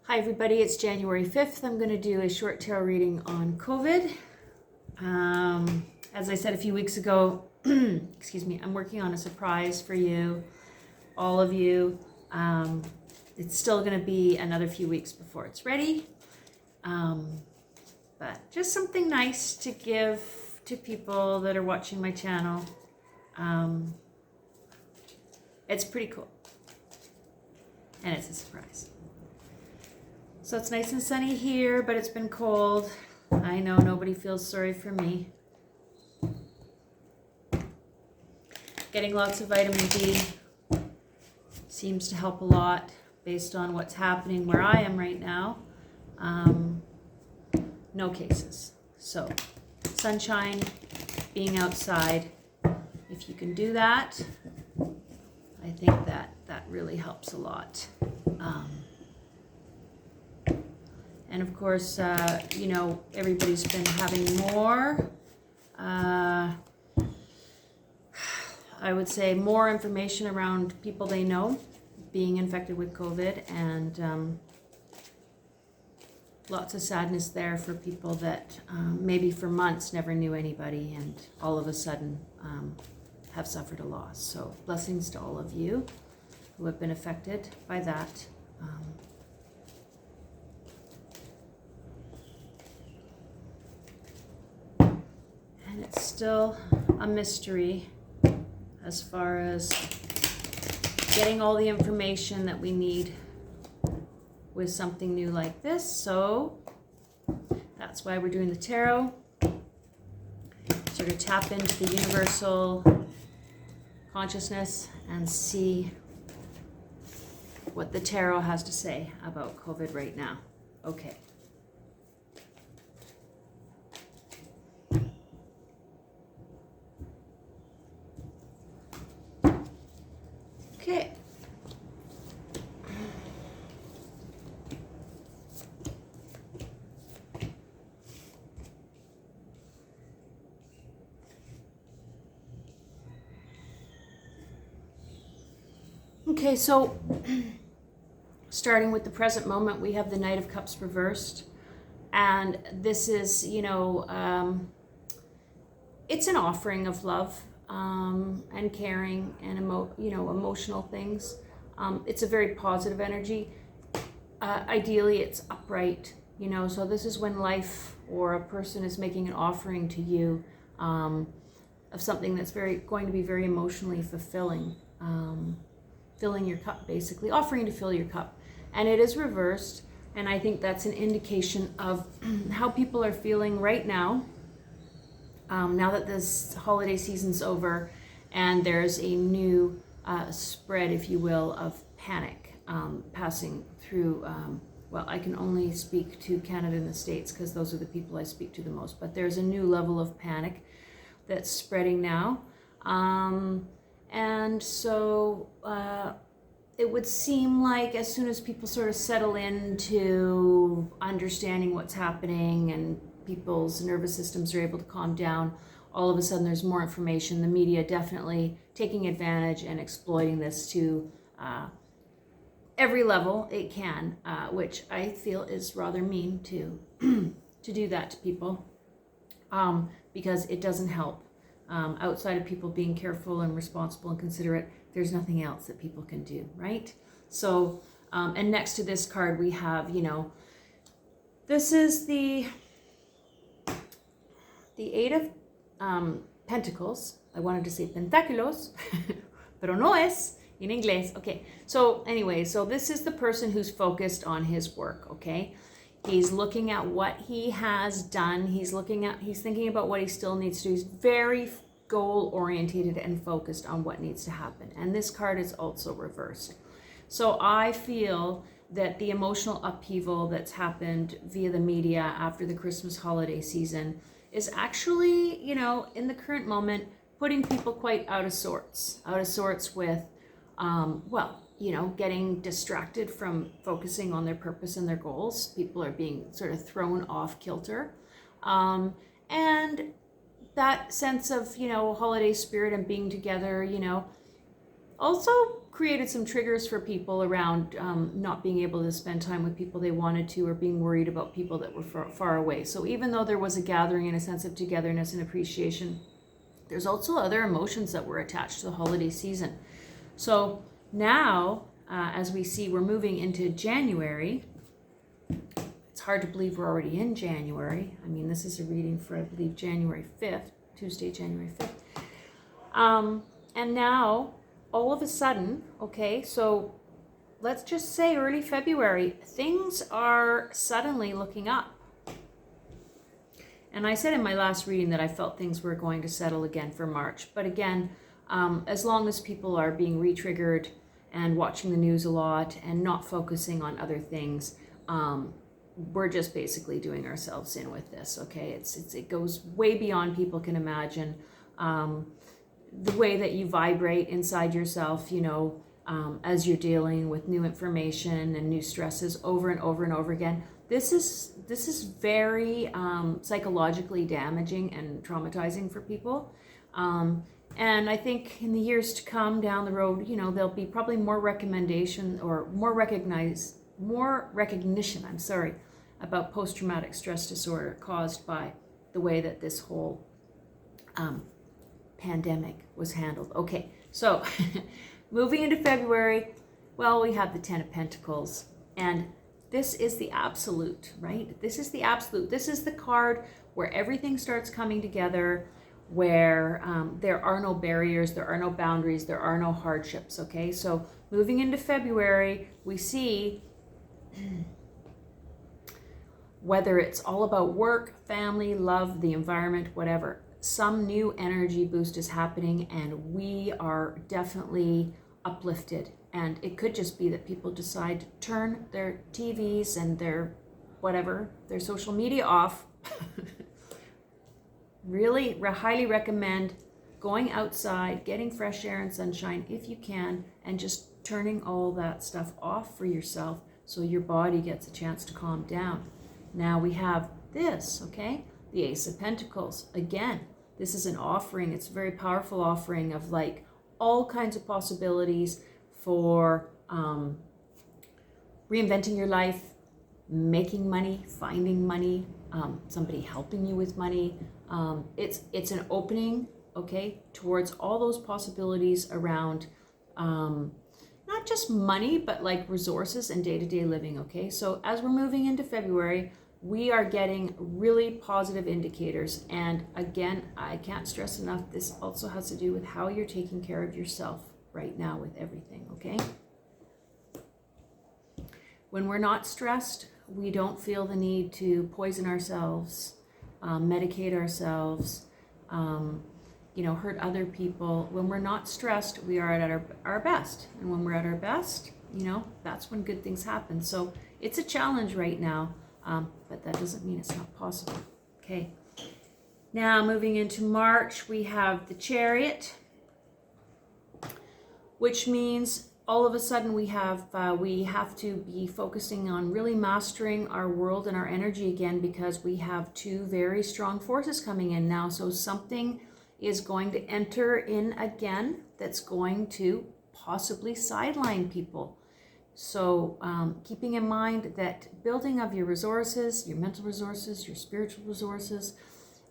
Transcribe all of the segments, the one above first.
Hi everybody, it's January 5th. I'm going to do a short tarot reading on COVID. As I said a few weeks ago, excuse me, I'm working on a surprise for you, all of you. It's still going to be another few weeks before it's ready. But just something nice to give to people that are watching my channel. It's pretty cool. And it's a surprise. So it's nice and sunny here, but it's been cold. I know nobody feels sorry for me. Getting lots of vitamin D seems to help a lot based on what's happening where I am right now. No cases. So sunshine, being outside, if you can do that, I think that really helps a lot. And of course, everybody's been having more, I would say more information around people they know being infected with COVID, and lots of sadness there for people that maybe for months never knew anybody and all of a sudden have suffered a loss. So blessings to all of you who have been affected by that. And it's still a mystery as far as getting all the information that we need with something new like this. So that's why we're doing the tarot. Sort of tap into the universal consciousness and see what the tarot has to say about COVID right now. Okay. Okay. Okay, so starting with the present moment, we have the Knight of Cups reversed. And this is, it's an offering of love and caring and emotional things. It's a very positive energy. Ideally, it's upright, so this is when life or a person is making an offering to you of something that's going to be very emotionally fulfilling. Filling your cup, basically, offering to fill your cup. And it is reversed, and I think that's an indication of how people are feeling right now, now that this holiday season's over, and there's a new spread, if you will, of panic passing through, I can only speak to Canada and the States because those are the people I speak to the most, but there's a new level of panic that's spreading now. And so it would seem like as soon as people sort of settle into understanding what's happening and people's nervous systems are able to calm down, all of a sudden there's more information. The media definitely taking advantage and exploiting this to every level it can, which I feel is rather mean to do that to people, because it doesn't help. Outside of people being careful and responsible and considerate, there's nothing else that people can do, right? So, and next to this card we have, this is the Eight of Pentacles. I wanted to say Pentaculos, pero no es in inglés. Okay, so anyway, so this is the person who's focused on his work, okay? He's looking at what he has done. He's thinking about what he still needs to do. He's very goal-oriented and focused on what needs to happen. And this card is also reversed. So I feel that the emotional upheaval that's happened via the media after the Christmas holiday season is actually, in the current moment, putting people quite out of sorts with, getting distracted from focusing on their purpose and their goals. People are being sort of thrown off kilter. And that sense of, holiday spirit and being together, Also created some triggers for people around not being able to spend time with people they wanted to, or being worried about people that were far away. So even though there was a gathering and a sense of togetherness and appreciation, there's also other emotions that were attached to the holiday season. So now, as we see, we're moving into January. It's hard to believe we're already in January. I mean, this is a reading for, I believe, January 5th, Tuesday, January 5th. And now, all of a sudden, okay, so let's just say early February, things are suddenly looking up. And I said in my last reading that I felt things were going to settle again for March. But again, as long as people are being re-triggered and watching the news a lot and not focusing on other things, we're just basically doing ourselves in with this, okay? It goes way beyond people can imagine. The way that you vibrate inside yourself, you know, as you're dealing with new information and new stresses over and over and over again. This is very psychologically damaging and traumatizing for people. And I think in the years to come down the road, you know, there'll be probably more recommendation or more recognition, about post-traumatic stress disorder caused by the way that this whole pandemic was handled. Okay, so moving into February, well, we have the Ten of Pentacles, and this is the absolute, right? This is the absolute. This is the card where everything starts coming together, where there are no barriers, there are no boundaries, there are no hardships, okay? So moving into February, we see whether it's all about work, family, love, the environment, whatever, some new energy boost is happening, and we are definitely uplifted. And it could just be that people decide to turn their TVs and their whatever, their social media off. Really highly recommend going outside, getting fresh air and sunshine if you can, and just turning all that stuff off for yourself so your body gets a chance to calm down. Now we have this, okay? The Ace of Pentacles. Again, this is an offering. It's a very powerful offering of like all kinds of possibilities for reinventing your life, making money, finding money, somebody helping you with money. It's an opening, okay, towards all those possibilities around not just money, but like resources and day-to-day living, okay? So as we're moving into February, we are getting really positive indicators. And again, I can't stress enough, this also has to do with how you're taking care of yourself right now with everything, okay? When we're not stressed, we don't feel the need to poison ourselves, medicate ourselves, hurt other people. When we're not stressed, we are at our best. And when we're at our best, that's when good things happen. So it's a challenge right now, but that doesn't mean it's not possible. Okay. Now moving into March, we have the Chariot, which means all of a sudden we have to be focusing on really mastering our world and our energy again, because we have two very strong forces coming in now. So something is going to enter in again that's going to possibly sideline people. So keeping in mind that building of your resources, your mental resources, your spiritual resources,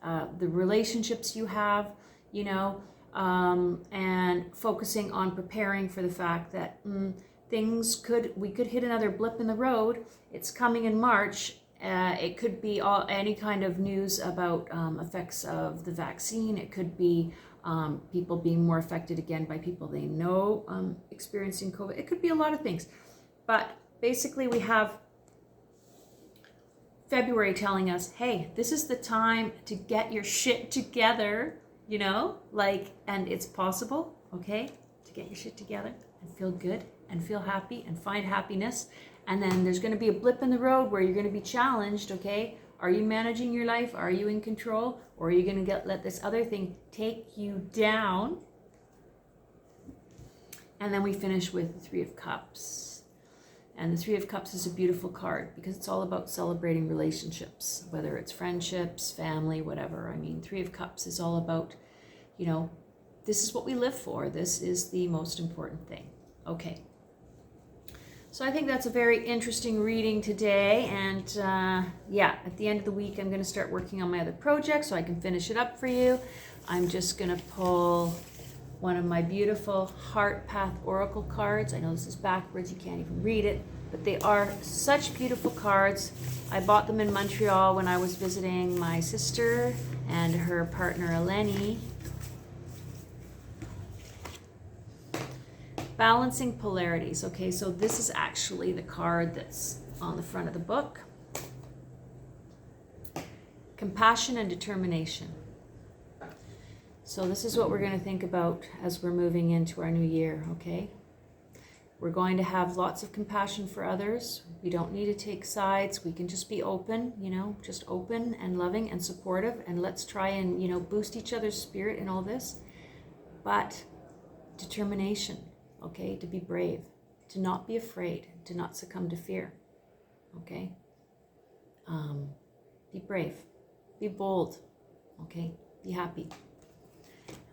the relationships you have, and focusing on preparing for the fact that we could hit another blip in the road. It's coming in March. It could be any kind of news about effects of the vaccine. It could be people being more affected again by people they know experiencing COVID. It could be a lot of things. But basically we have February telling us, hey, this is the time to get your shit together, and it's possible, okay, to get your shit together and feel good and feel happy and find happiness. And then there's going to be a blip in the road where you're going to be challenged, okay? Are you managing your life? Are you in control? Or are you going to let this other thing take you down? And then we finish with the Three of Cups. And the Three of Cups is a beautiful card because it's all about celebrating relationships, whether it's friendships, family, whatever. I mean, Three of Cups is all about, this is what we live for. This is the most important thing. Okay. So I think that's a very interesting reading today. And yeah, at the end of the week, I'm going to start working on my other project so I can finish it up for you. I'm just going to pull one of my beautiful Heart Path Oracle cards. I know this is backwards, you can't even read it, but they are such beautiful cards. I bought them in Montreal when I was visiting my sister and her partner Eleni. Balancing polarities. Okay, so this is actually the card that's on the front of the book. Compassion and determination. So this is what we're going to think about as we're moving into our new year, okay? We're going to have lots of compassion for others. We don't need to take sides. We can just be open, you know, just open and loving and supportive. And let's try and, you know, boost each other's spirit in all this. But determination, okay? To be brave, to not be afraid, to not succumb to fear, okay? Be brave, be bold, okay? Be happy.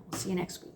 We'll see you next week.